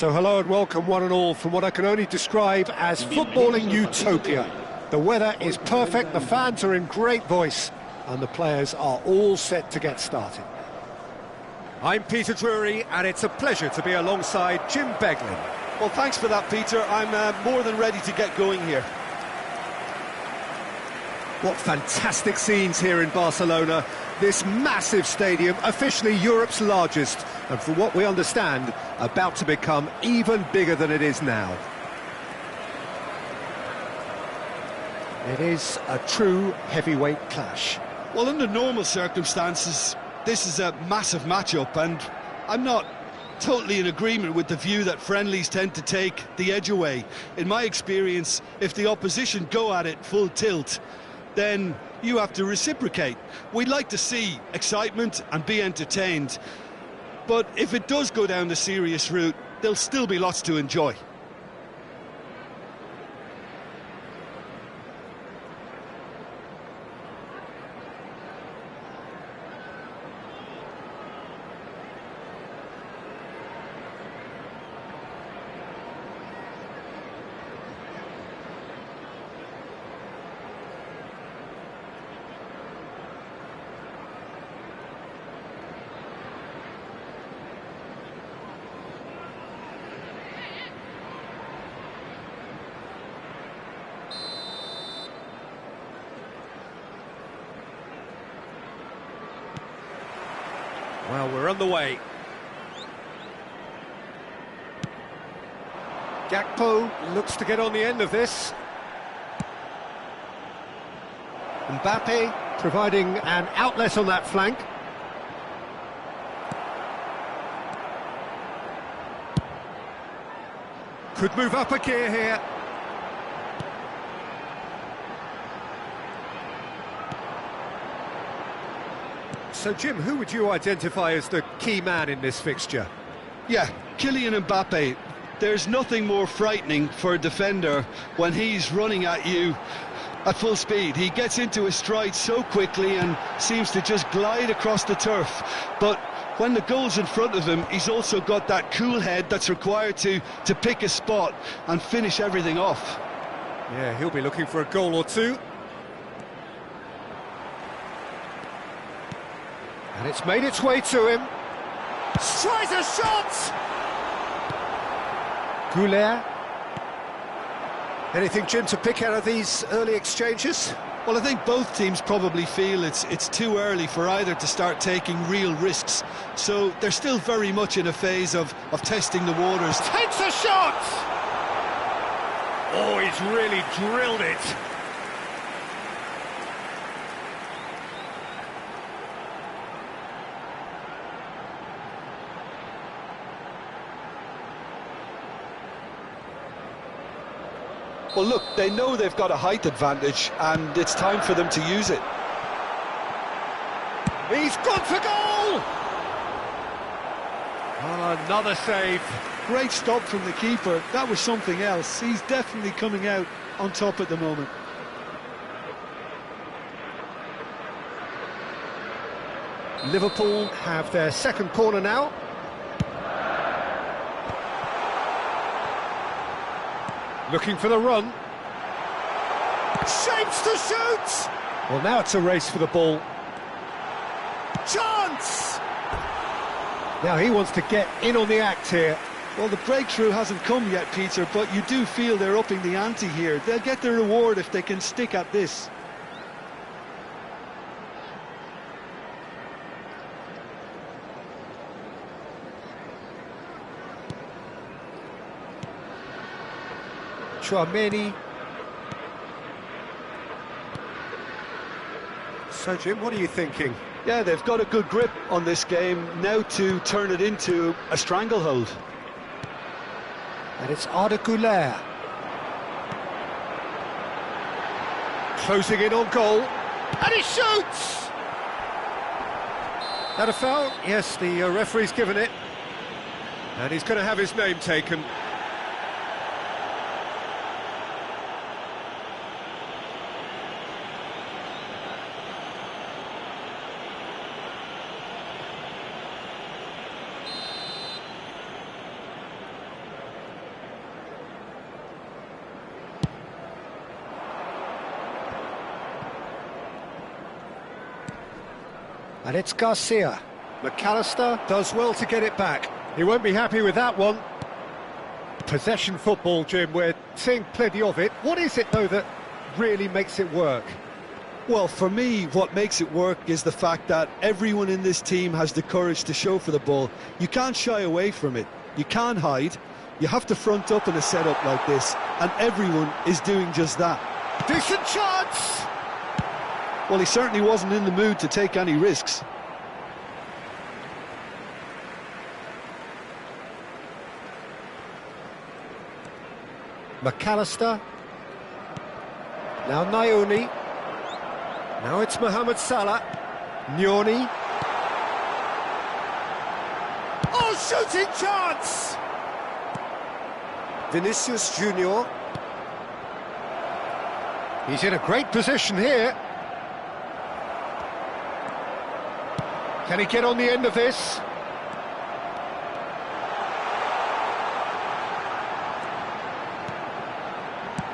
So hello and welcome one and all from what I can only describe as footballing utopia. The weather is perfect, the fans are in great voice, and the players are all set to get started. I'm Peter Drury, and it's a pleasure to be alongside Jim Beglin. Well, thanks for that, Peter. I'm more than ready to get going here. What fantastic scenes here in Barcelona. This massive stadium, officially Europe's largest, and from what we understand, about to become even bigger than it is now. It is a true heavyweight clash. Well, under normal circumstances, this is a massive matchup, and I'm not totally in agreement with the view that friendlies tend to take the edge away. In my experience, if the opposition go at it full tilt, then you have to reciprocate. We'd like to see excitement and be entertained, but if it does go down the serious route, there'll still be lots to enjoy. Well, we're on the way. Gakpo looks to get on the end of this. Mbappe providing an outlet on that flank. Could move up a gear here. So, Jim, who would you identify as the key man in this fixture? Yeah, Kylian Mbappe. There's nothing more frightening for a defender when he's running at you at full speed. He gets into his stride so quickly and seems to just glide across the turf. But when the goal's in front of him, he's also got that cool head that's required to pick a spot and finish everything off. Yeah, he'll be looking for a goal or two. And it's made its way to him. Tries a shot! Goulet. Anything, Jim, to pick out of these early exchanges? Well, I think both teams probably feel it's too early for either to start taking real risks. So they're still very much in a phase of testing the waters. Takes a shot! Oh, he's really drilled it. Well, look, they know they've got a height advantage, and it's time for them to use it. He's gone for goal! Oh, another save. Great stop from the keeper. That was something else. He's definitely coming out on top at the moment. Liverpool have their second corner now. Looking for the run. Shapes to shoot! Well, now it's a race for the ball. Chance! Now he wants to get in on the act here. Well, the breakthrough hasn't come yet, Peter, but you do feel they're upping the ante here. They'll get their reward if they can stick at this. Chouameni. So, Jim, what are you thinking? Yeah, they've got a good grip on this game, now to turn it into a stranglehold. And it's Arda Güler. Closing in on goal. And he shoots! That a foul? Yes, the referee's given it. And he's going to have his name taken. And it's Garcia. McAllister does well to get it back. He won't be happy with that one. Possession football, Jim, we're seeing plenty of it. What is it, though, that really makes it work? Well, for me, what makes it work is the fact that everyone in this team has the courage to show for the ball. You can't shy away from it. You can't hide. You have to front up in a setup like this, and everyone is doing just that. Decent chance! Well, he certainly wasn't in the mood to take any risks. McAllister. Now Naoni. Now it's Mohamed Salah. Nyoni. Oh, shooting chance! Vinicius Junior. He's in a great position here. Can he get on the end of this?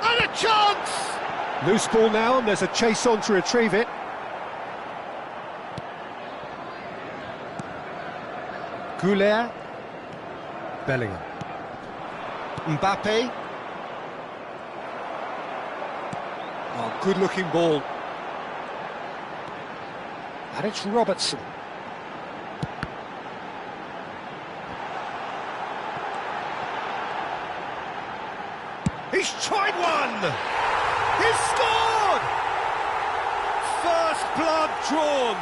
And a chance! Loose ball now, and there's a chase on to retrieve it. Goulet. Bellingham. Mbappe. Oh, good-looking ball. And it's Robertson. He's tried one! He's scored! First blood drawn.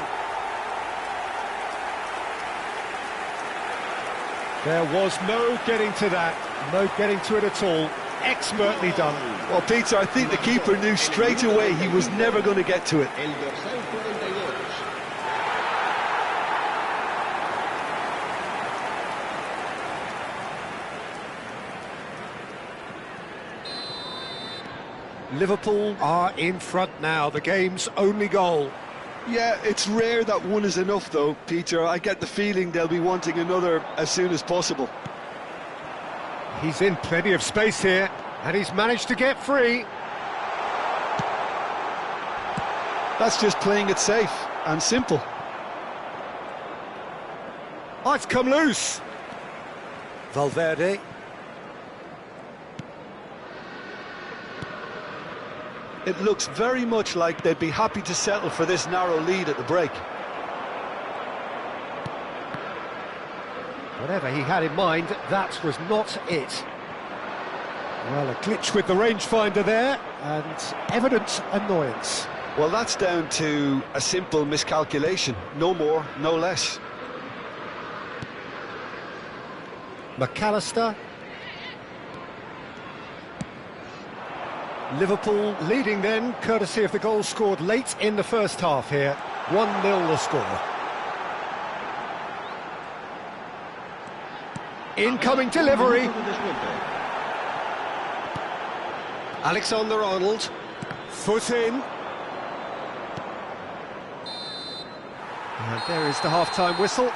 There was no getting to that, no getting to it at all. Expertly done. Well, Peter, I think the keeper knew straight away he was never going to get to it. Liverpool are in front now, the game's only goal. Yeah, it's rare that one is enough though, Peter. I get the feeling they'll be wanting another as soon as possible. He's in plenty of space here, and he's managed to get free. That's just playing it safe and simple. Oh, it's come loose. Valverde. It looks very much like they'd be happy to settle for this narrow lead at the break. Whatever he had in mind, that was not it. Well, a glitch with the rangefinder there, and evident annoyance. Well, that's down to a simple miscalculation. No more, no less. McAllister. Liverpool leading then, courtesy of the goal scored late in the first half here. 1-0 the score. Incoming delivery. Alexander-Arnold. Foot in. And there is the half-time whistle.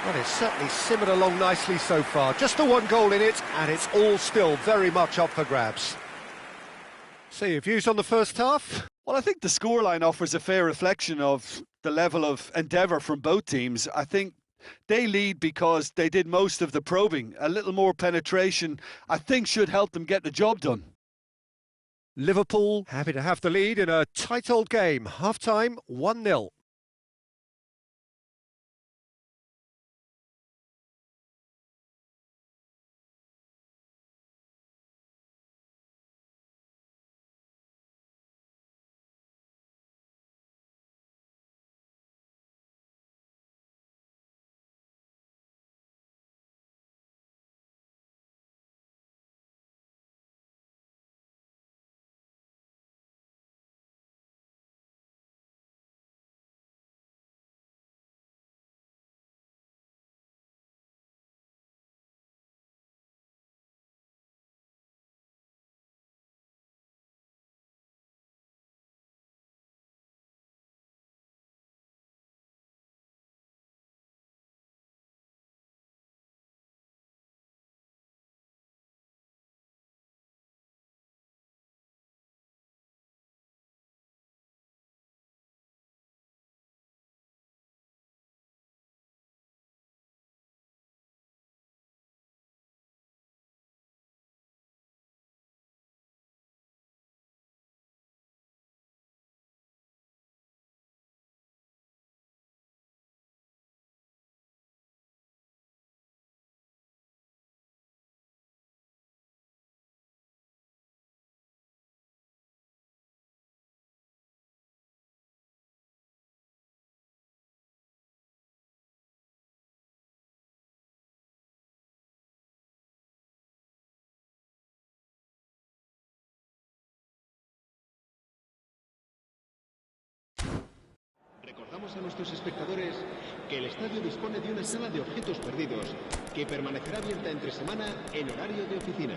Well, it's certainly simmered along nicely so far. Just the one goal in it, and it's all still very much up for grabs. So your views on the first half? Well, I think the scoreline offers a fair reflection of the level of endeavour from both teams. I think they lead because they did most of the probing. A little more penetration, I think, should help them get the job done. Liverpool happy to have the lead in a tight old game. Half-time, 1-0. Recordamos a nuestros espectadores que el estadio dispone de una sala de objetos perdidos que permanecerá abierta entre semana en horario de oficina.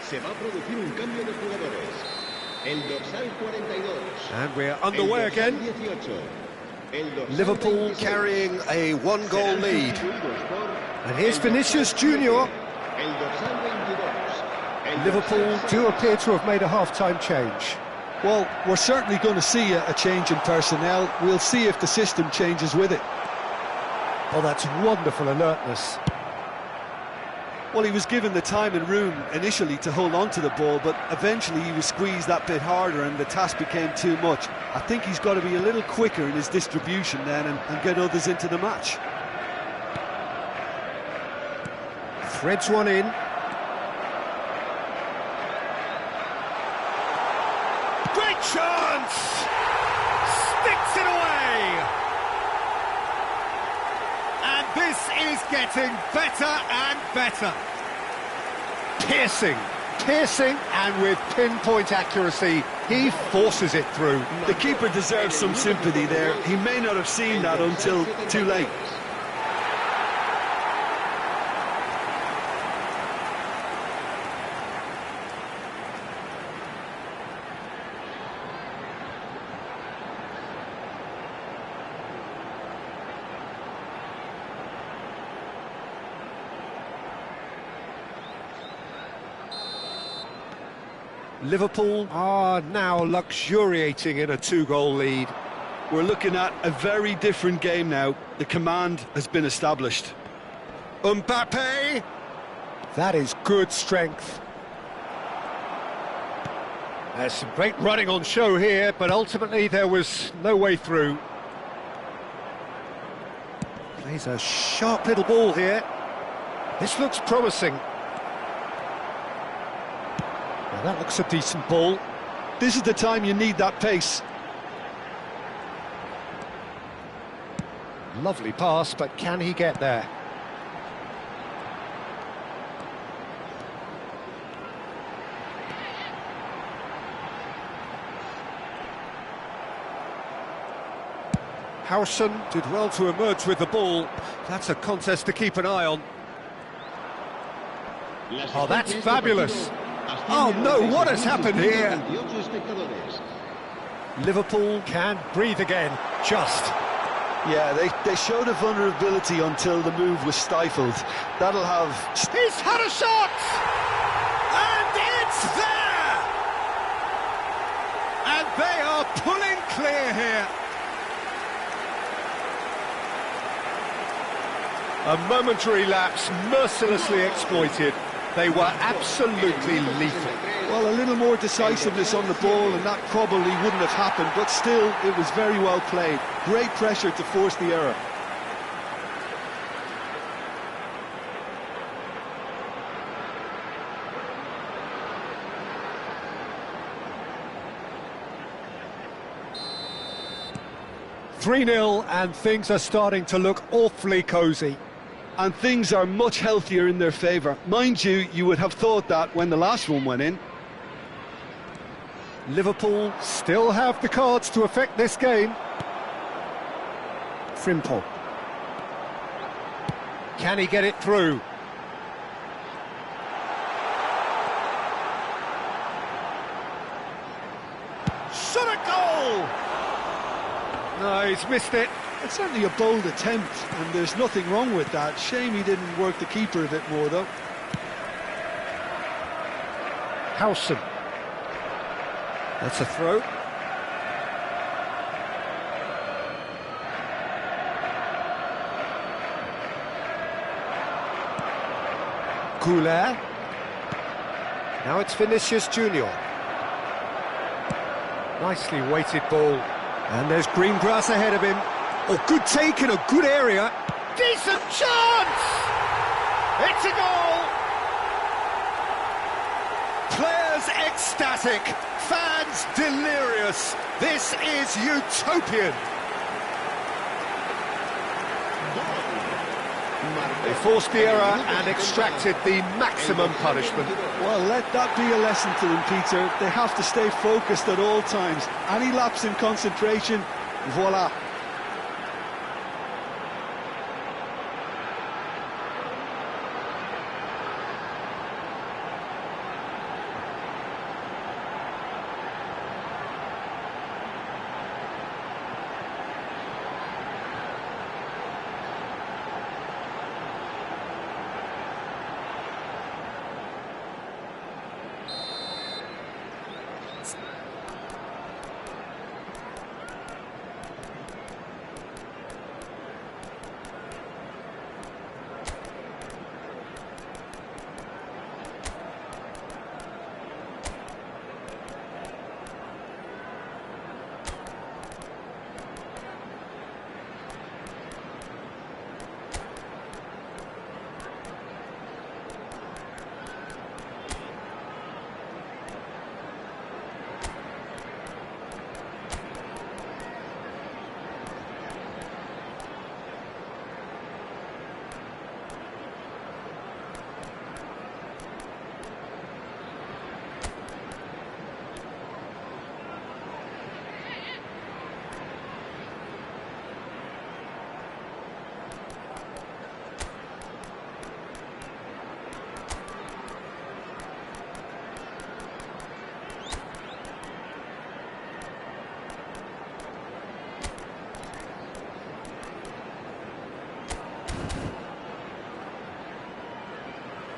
Se va a producir un cambio de jugadores. El dorsal 42. And we're underway again. 18. Liverpool carrying a one-goal lead. And here's Vinicius Junior. Liverpool do appear to have made a half-time change. Well, we're certainly going to see a change in personnel. We'll see if the system changes with it. Oh, that's wonderful alertness. Well, he was given the time and room initially to hold on to the ball, but eventually he was squeezed that bit harder and the task became too much. I think he's got to be a little quicker in his distribution then and get others into the match. Threads one in. Great chance! Sticks it away! And this is getting better and better. Piercing, and with pinpoint accuracy, he forces it through. The keeper deserves some sympathy there. He may not have seen that until too late. Liverpool are now luxuriating in a two-goal lead. We're looking at a very different game now. The command has been established. Mbappe! That is good strength. There's some great running on show here, but ultimately there was no way through. Plays a sharp little ball here. This looks promising. Now that looks a decent ball. This is the time you need that pace. Lovely pass, but can he get there? Howson did well to emerge with the ball. That's a contest to keep an eye on. Oh, that's fabulous. Oh no, what has happened here? Liverpool can breathe again, just. Yeah, they showed a vulnerability until the move was stifled. That'll have... He's had a shot! And it's there! And they are pulling clear here. A momentary lapse, mercilessly exploited. They were absolutely lethal. Well, a little more decisiveness on the ball and that probably wouldn't have happened, but still, it was very well played. Great pressure to force the error. (3-0) and things are starting to look awfully cosy. And things are much healthier in their favour. Mind you, you would have thought that when the last one went in. Liverpool still have the cards to affect this game. Frimpong. Can he get it through? shot at goal! No, he's missed it. It's certainly a bold attempt, and there's nothing wrong with that. Shame he didn't work the keeper a bit more, though. Howson. That's a throw. Couler. Now it's Vinicius Junior. Nicely weighted ball. And there's green grass ahead of him. Oh, good take in a good area. Decent chance! It's a goal! Players ecstatic, fans delirious. This is utopian. They forced the error and extracted the maximum punishment. Well, let that be a lesson to them, Peter. They have to stay focused at all times. Any lapse in concentration, voila.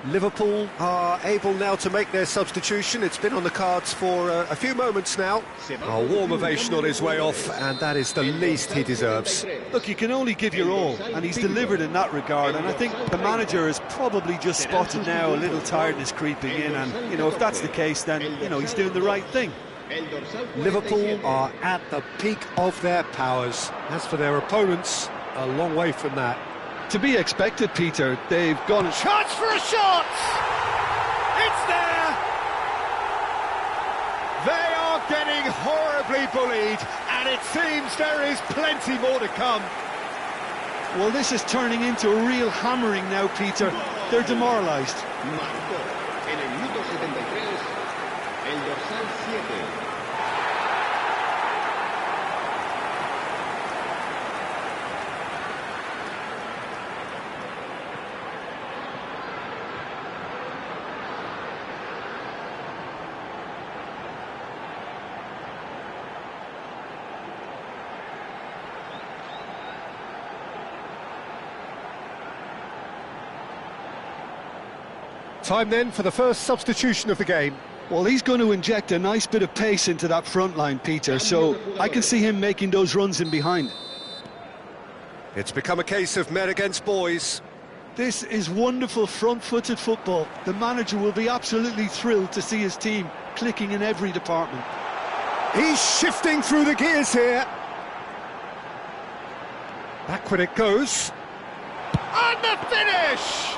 Liverpool are able now to make their substitution. It's been on the cards for a few moments now. A warm ovation on his way off, and that is the least he deserves. Look, you can only give your all, and he's delivered in that regard, and I think the manager has probably just spotted now a little tiredness creeping in, and, you know, if that's the case, then, you know, he's doing the right thing. Liverpool are at the peak of their powers. As for their opponents, a long way from that. To be expected, Peter. They've gone... Chance for a shot! It's there! They are getting horribly bullied, and it seems there is plenty more to come. Well, this is turning into a real hammering now, Peter. They're demoralised. Marcó en el minuto 73 el dorsal 7. Time then for the first substitution of the game. Well, he's going to inject a nice bit of pace into that front line, Peter, so I can see him making those runs in behind. It's become a case of men against boys. This is wonderful front-footed football. The manager will be absolutely thrilled to see his team clicking in every department. He's shifting through the gears here. Backward it goes. And the finish!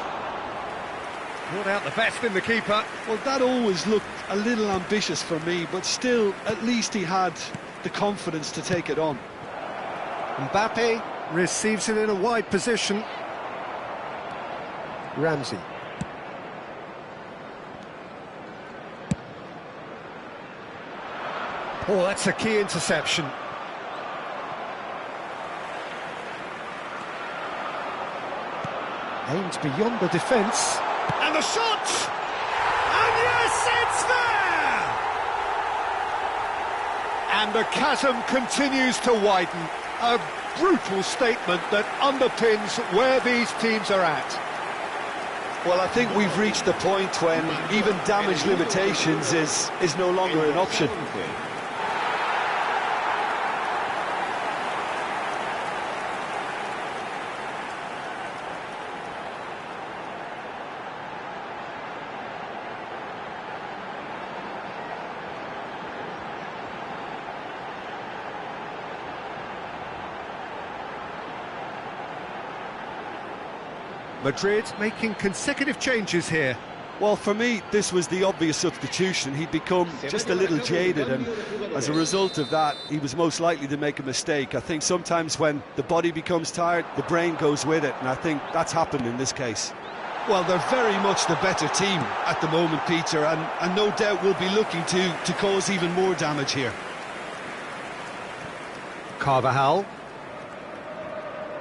Brought out the best in the keeper. Well, that always looked a little ambitious for me, but still, at least he had the confidence to take it on. Mbappe receives it in a wide position. Ramsey. Oh, that's a key interception. Aimed beyond the defence. And the shot! And yes, it's there! And the chasm continues to widen. A brutal statement that underpins where these teams are at. Well, I think we've reached the point when even damage limitations is no longer an option. Madrid making consecutive changes here. Well, for me, this was the obvious substitution. He'd become just a little jaded, and as a result of that, he was most likely to make a mistake. I think sometimes when the body becomes tired, the brain goes with it, and I think that's happened in this case. Well, they're very much the better team at the moment, Peter, and no doubt will be looking to cause even more damage here. Carvajal.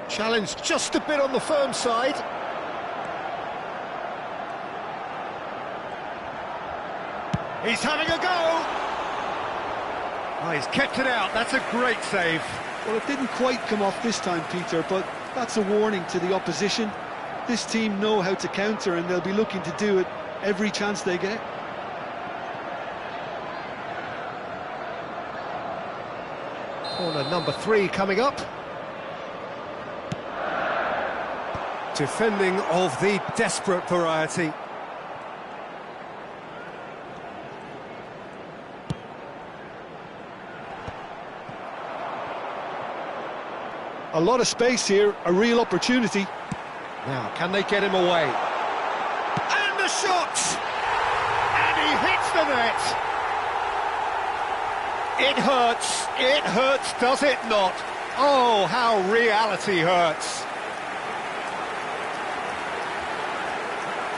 Challenged just a bit on the firm side. He's having a go! Oh, he's kept it out, that's a great save. Well, it didn't quite come off this time, Peter, but that's a warning to the opposition. This team know how to counter, and they'll be looking to do it every chance they get. Corner number 3 coming up. Defending of the desperate variety. A lot of space here, a real opportunity. Now, can they get him away? And the shot! And he hits the net! It hurts, does it not? Oh, how reality hurts.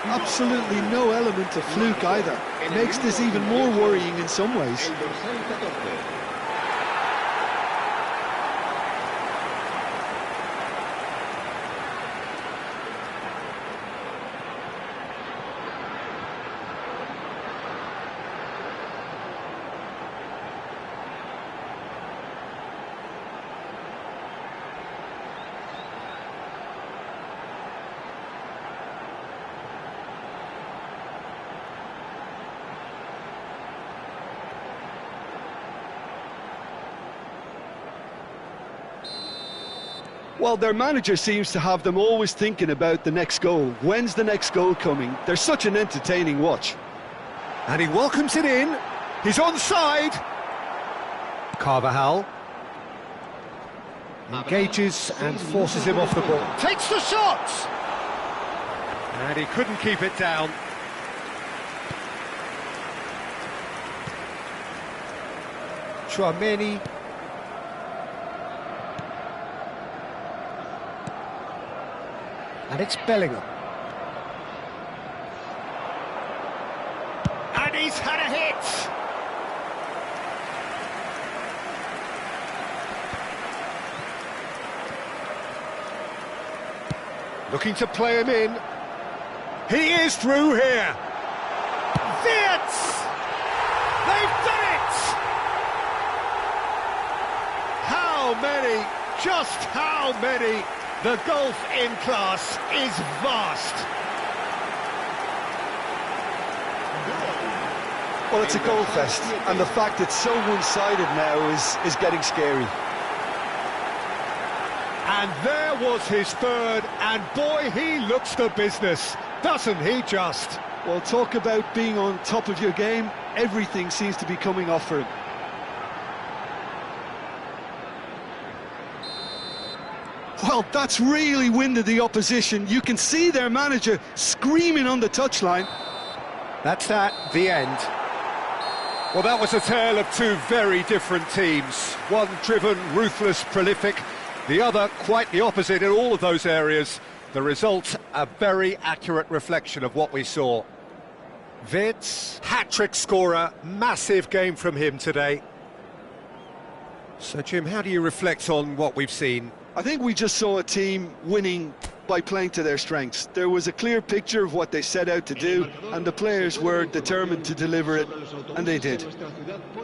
Absolutely no element of fluke either. It makes this even more worrying in some ways. Well, their manager seems to have them always thinking about the next goal. When's the next goal coming? They're such an entertaining watch. And he welcomes it in. He's onside. Carvajal engages and forces him off the ball. Takes the shot! And he couldn't keep it down. Chouameni. And it's Bellingham. And he's had a hit! Looking to play him in. He is through here. Wirtz! They've done it! How many? Just how many? The gulf in class is vast. Well, it's a goal fest, and the fact it's so one-sided now is getting scary. And there was his third, and boy, he looks the business, doesn't he just? Well, talk about being on top of your game. Everything seems to be coming off for him. Well, that's really winded the opposition. You can see their manager screaming on the touchline. That's the end. Well, that was a tale of two very different teams. One driven, ruthless, prolific. The other quite the opposite in all of those areas. The result, a very accurate reflection of what we saw. Wirtz, hat-trick scorer, massive game from him today. So, Jim, how do you reflect on what we've seen? I think we just saw a team winning by playing to their strengths. There was a clear picture of what they set out to do, and the players were determined to deliver it, and they did.